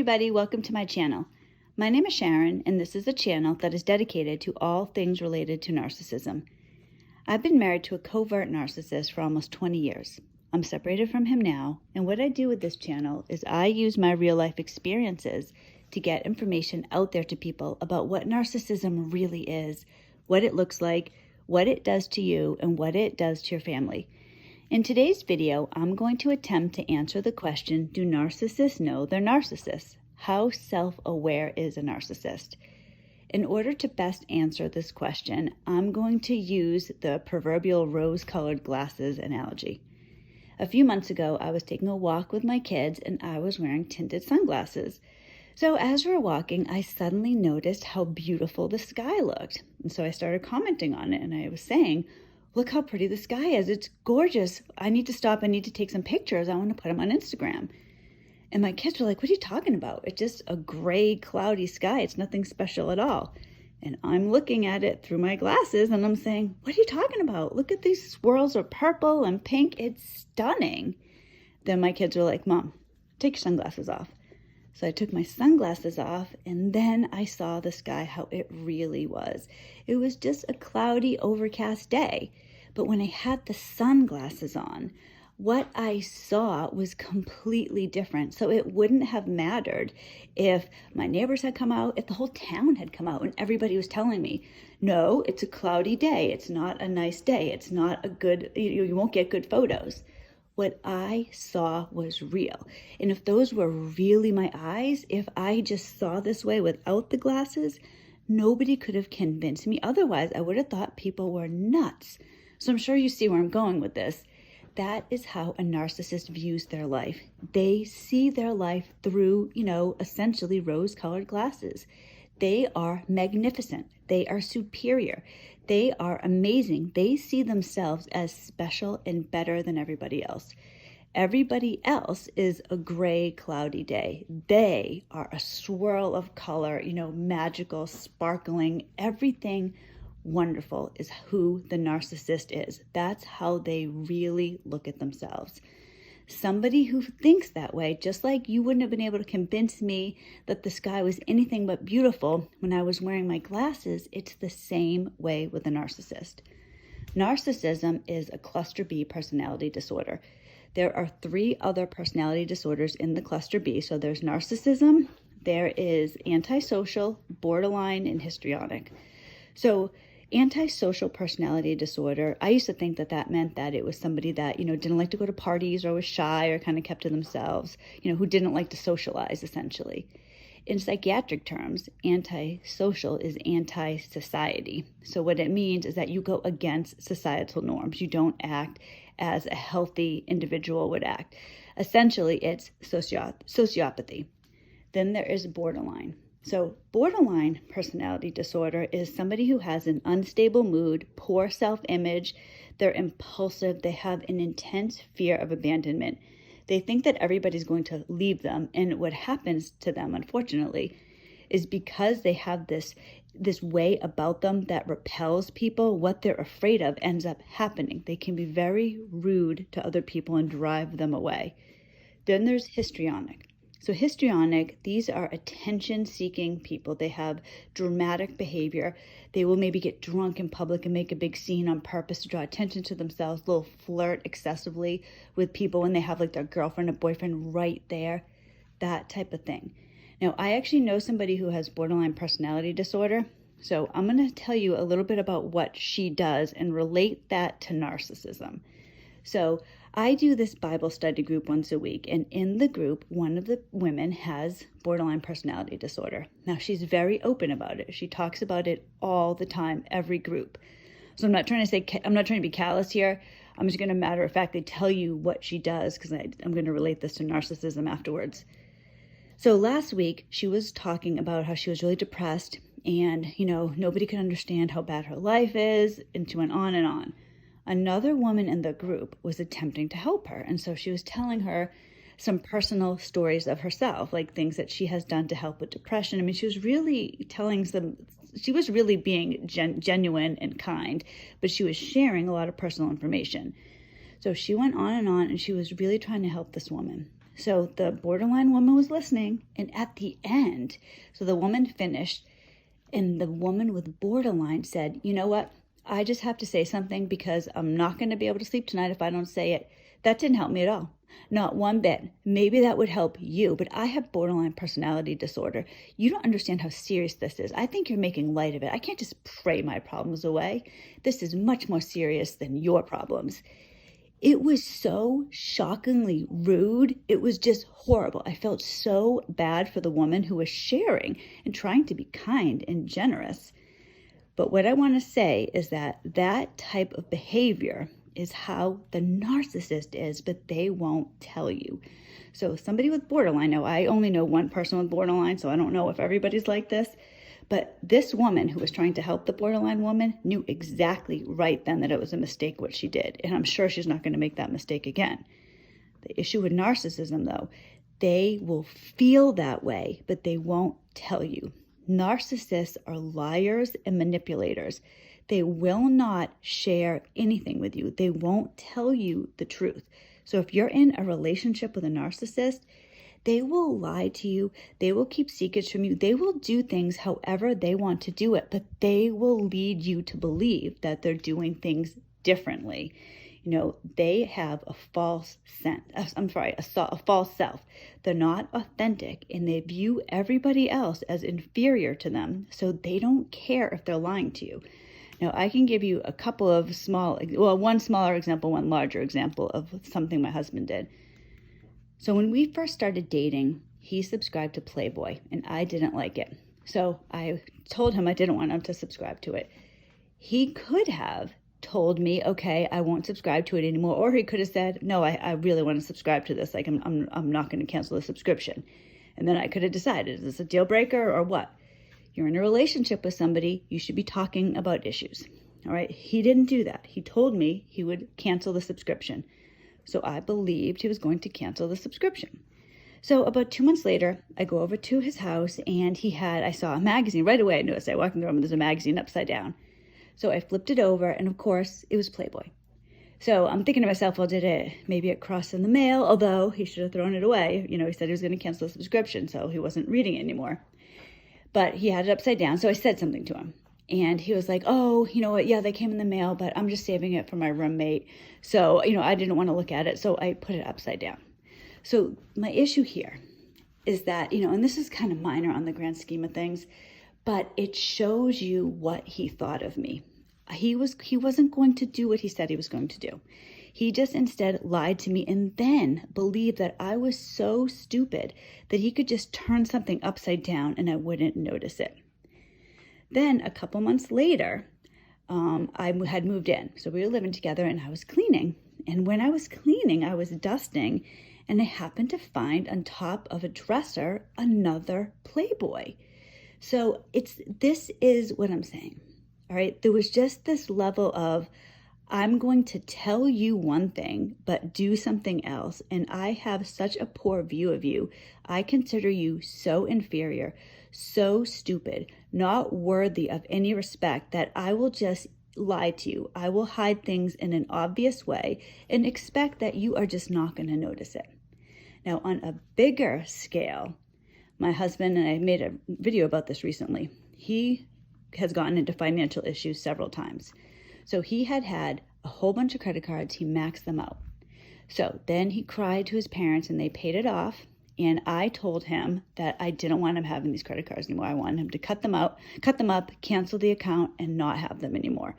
everybody, welcome to my channel. My name is Sharon, and this is a channel that is dedicated to all things related to narcissism. I've been married to a covert narcissist for almost 20 years. I'm separated from him now, and what I do with this channel is I use my real life experiences to get information out there to people about what narcissism really is, what it looks like, what it does to you, and what it does to your family. In today's video, I'm going to attempt to answer the question, do narcissists know they're narcissists? How self-aware is a narcissist? In order to best answer this question, I'm going to use the proverbial rose-colored glasses analogy. A few months ago, I was taking a walk with my kids and I was wearing tinted sunglasses. So as we were walking, I suddenly noticed how beautiful the sky looked. And so I started commenting on it and I was saying, look how pretty the sky is. It's gorgeous. I need to stop. I need to take some pictures. I want to put them on Instagram. And my kids were like, what are you talking about? It's just a gray, cloudy sky. It's nothing special at all. And I'm looking at it through my glasses and I'm saying, what are you talking about? Look at these swirls of purple and pink. It's stunning. Then my kids were like, Mom, take your sunglasses off. So I took my sunglasses off and then I saw the sky how it really was. It was just a cloudy, overcast day. But when I had the sunglasses on, what I saw was completely different. So it wouldn't have mattered if my neighbors had come out, if the whole town had come out and everybody was telling me, no, it's a cloudy day. It's not a nice day. It's not a good, you won't get good photos. What I saw was real. And if those were really my eyes, if I just saw this way without the glasses, nobody could have convinced me otherwise. I would have thought people were nuts. So I'm sure you see where I'm going with this. That is how a narcissist views their life. They see their life through, essentially rose-colored glasses. They are magnificent. They are superior. They are amazing. They see themselves as special and better than everybody else. Everybody else is a gray, cloudy day. They are a swirl of color, magical, sparkling, everything wonderful is who the narcissist is. That's how they really look at themselves. Somebody who thinks that way, just like you wouldn't have been able to convince me that the sky was anything but beautiful when I was wearing my glasses, it's the same way with a narcissist. Narcissism is a cluster B personality disorder. There are 3 other personality disorders in the cluster B. So there's narcissism, there is antisocial, borderline, and histrionic. So antisocial personality disorder, I used to think that meant that it was somebody that, didn't like to go to parties or was shy or kind of kept to themselves, who didn't like to socialize, essentially. In psychiatric terms, antisocial is anti-society. So what it means is that you go against societal norms. You don't act as a healthy individual would act. Essentially, it's sociopathy. Then there is borderline. So borderline personality disorder is somebody who has an unstable mood, poor self-image, they're impulsive, they have an intense fear of abandonment. They think that everybody's going to leave them, and what happens to them, unfortunately, is because they have this way about them that repels people, what they're afraid of ends up happening. They can be very rude to other people and drive them away. Then there's histrionic. So histrionic, these are attention-seeking people. They have dramatic behavior. They will maybe get drunk in public and make a big scene on purpose to draw attention to themselves. They'll flirt excessively with people when they have like their girlfriend or boyfriend right there, that type of thing. Now, I actually know somebody who has borderline personality disorder. So I'm going to tell you a little bit about what she does and relate that to narcissism. So I do this Bible study group once a week, and in the group, one of the women has borderline personality disorder. Now, she's very open about it. She talks about it all the time, every group. So I'm not trying to be callous here. I'm just going to matter-of-factly tell you what she does because I'm going to relate this to narcissism afterwards. So last week, she was talking about how she was really depressed and, nobody could understand how bad her life is, and she went on and on. Another woman in the group was attempting to help her. And so she was telling her some personal stories of herself, like things that she has done to help with depression. I mean, she was really being genuine and kind, but she was sharing a lot of personal information. So she went on and she was really trying to help this woman. So the borderline woman was listening, and at the end, so the woman finished, and the woman with borderline said, you know what? I just have to say something because I'm not going to be able to sleep tonight if I don't say it. That didn't help me at all. Not one bit. Maybe that would help you, but I have borderline personality disorder. You don't understand how serious this is. I think you're making light of it. I can't just pray my problems away. This is much more serious than your problems. It was so shockingly rude. It was just horrible. I felt so bad for the woman who was sharing and trying to be kind and generous. But what I want to say is that that type of behavior is how the narcissist is, but they won't tell you. So somebody with borderline, now I only know one person with borderline, so I don't know if everybody's like this, but this woman who was trying to help the borderline woman knew exactly right then that it was a mistake what she did. And I'm sure she's not going to make that mistake again. The issue with narcissism, though, they will feel that way, but they won't tell you. Narcissists are liars and manipulators. They will not share anything with you. They won't tell you the truth. So if you're in a relationship with a narcissist, they will lie to you. They will keep secrets from you. They will do things however they want to do it, but they will lead you to believe that they're doing things differently. You know, they have a false a false self. They're not authentic, and they view everybody else as inferior to them, so they don't care if they're lying to you. Now, I can give you a couple of one smaller example, one larger example of something my husband did. So when we first started dating, he subscribed to Playboy, and I didn't like it. So I told him I didn't want him to subscribe to it. He could have told me, okay, I won't subscribe to it anymore. Or he could have said, no, I really want to subscribe to this. Like, I'm not going to cancel the subscription. And then I could have decided, is this a deal breaker or what? You're in a relationship with somebody, you should be talking about issues. All right. He didn't do that. He told me he would cancel the subscription. So I believed he was going to cancel the subscription. So about 2 months later, I go over to his house, and I saw a magazine right away. I noticed I walked in the room and there's a magazine upside down. So I flipped it over, and of course it was Playboy. So I'm thinking to myself, well, maybe it crossed in the mail, although he should have thrown it away. You know, he said he was going to cancel the subscription, so he wasn't reading it anymore. But he had it upside down, so I said something to him. And he was like, oh, you know what? Yeah, they came in the mail, but I'm just saving it for my roommate. So, I didn't want to look at it, so I put it upside down. So my issue here is that, and this is kind of minor on the grand scheme of things, but it shows you what he thought of me. He wasn't going to do what he said he was going to do. He just instead lied to me and then believed that I was so stupid that he could just turn something upside down and I wouldn't notice it. Then a couple months later, I had moved in. So we were living together and I was cleaning. And when I was cleaning, I was dusting, and I happened to find on top of a dresser another Playboy. So this is what I'm saying. All right. There was just this level of, I'm going to tell you one thing, but do something else. And I have such a poor view of you. I consider you so inferior, so stupid, not worthy of any respect, that I will just lie to you. I will hide things in an obvious way and expect that you are just not going to notice it. Now, on a bigger scale, my husband, and I made a video about this recently, he has gotten into financial issues several times. So he had a whole bunch of credit cards. He maxed them out. So then he cried to his parents and they paid it off. And I told him that I didn't want him having these credit cards anymore. I wanted him to cut them up, cancel the account, and not have them anymore.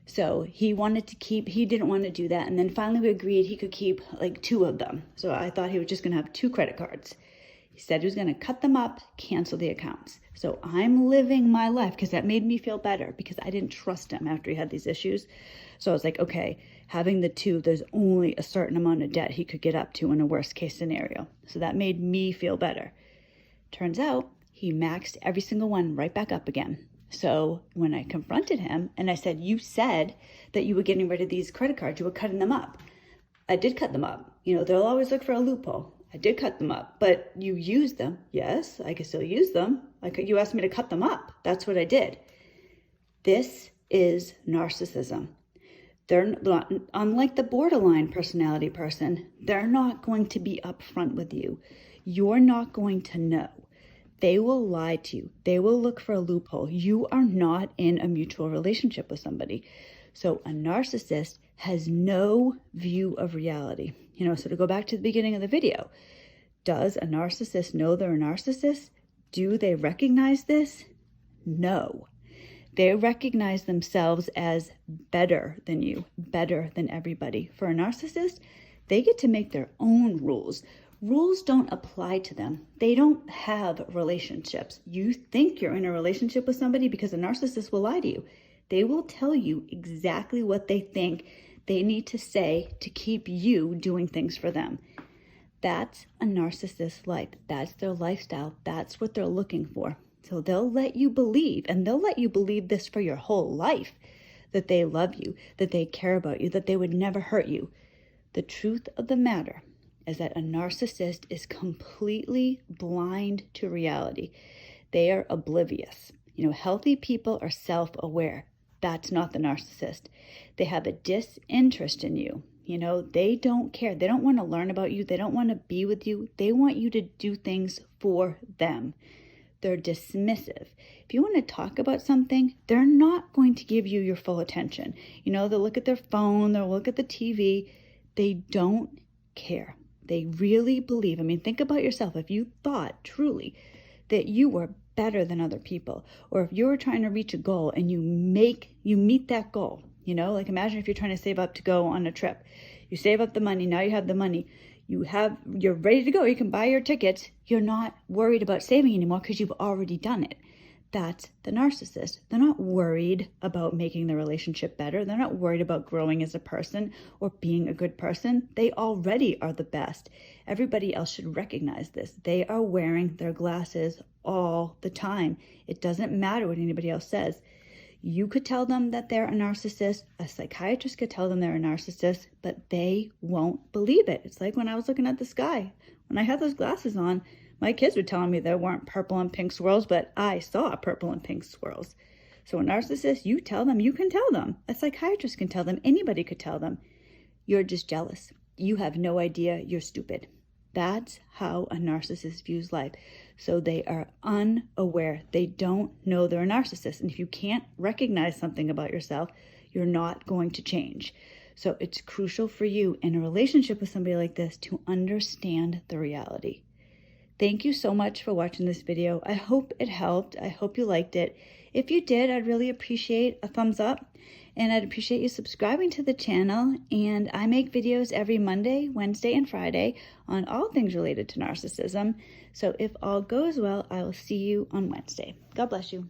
So he didn't want to do that. And then finally we agreed he could keep like 2 of them. So I thought he was just going to have 2 credit cards. He said he was going to cut them up, cancel the accounts. So I'm living my life because that made me feel better because I didn't trust him after he had these issues. So I was like, okay, having the 2, there's only a certain amount of debt he could get up to in a worst case scenario. So that made me feel better. Turns out he maxed every single one right back up again. So when I confronted him and I said, you said that you were getting rid of these credit cards, you were cutting them up. I did cut them up. They'll always look for a loophole. I did cut them up, but you used them. Yes, I can still use them. You asked me to cut them up. That's what I did. This is narcissism. They're not, unlike the borderline personality person, they're not going to be upfront with you. You're not going to know. They will lie to you. They will look for a loophole. You are not in a mutual relationship with somebody. So a narcissist has no view of reality. So to go back to the beginning of the video, does a narcissist know they're a narcissist? Do they recognize this? No. They recognize themselves as better than you, better than everybody. For a narcissist, they get to make their own rules. Rules don't apply to them. They don't have relationships. You think you're in a relationship with somebody because a narcissist will lie to you. They will tell you exactly what they think they need to say to keep you doing things for them. That's a narcissist's life. That's their lifestyle. That's what they're looking for. So they'll let you believe, and they'll let you believe this for your whole life, that they love you, that they care about you, that they would never hurt you. The truth of the matter is that a narcissist is completely blind to reality. They are oblivious. Healthy people are self-aware. That's not the narcissist. They have a disinterest in you. They don't care. They don't want to learn about you. They don't want to be with you. They want you to do things for them. They're dismissive. If you want to talk about something, they're not going to give you your full attention. They'll look at their phone, they'll look at the TV. They don't care. They really believe. think about yourself. If you thought truly that you were better than other people, or if you were trying to reach a goal and you meet that goal, like imagine if you're trying to save up to go on a trip. You save up the money, now you have the money. You're ready to go. You can buy your tickets. You're not worried about saving anymore because you've already done it. That's the narcissist. They're not worried about making the relationship better. They're not worried about growing as a person or being a good person. They already are the best. Everybody else should recognize this. They are wearing their glasses all the time. It doesn't matter what anybody else says. You could tell them that they're a narcissist. A psychiatrist could tell them they're a narcissist, but they won't believe it. It's like when I was looking at the sky. When I had those glasses on, my kids were telling me there weren't purple and pink swirls, but I saw purple and pink swirls. So a narcissist, you tell them, you can tell them. A psychiatrist can tell them. Anybody could tell them. You're just jealous. You have no idea. You're stupid. That's how a narcissist views life. So they are unaware. They don't know they're a narcissist. And if you can't recognize something about yourself, you're not going to change. So it's crucial for you in a relationship with somebody like this to understand the reality. Thank you so much for watching this video. I hope it helped. I hope you liked it. If you did, I'd really appreciate a thumbs up. And I'd appreciate you subscribing to the channel. And I make videos every Monday, Wednesday, and Friday on all things related to narcissism. So if all goes well, I will see you on Wednesday. God bless you.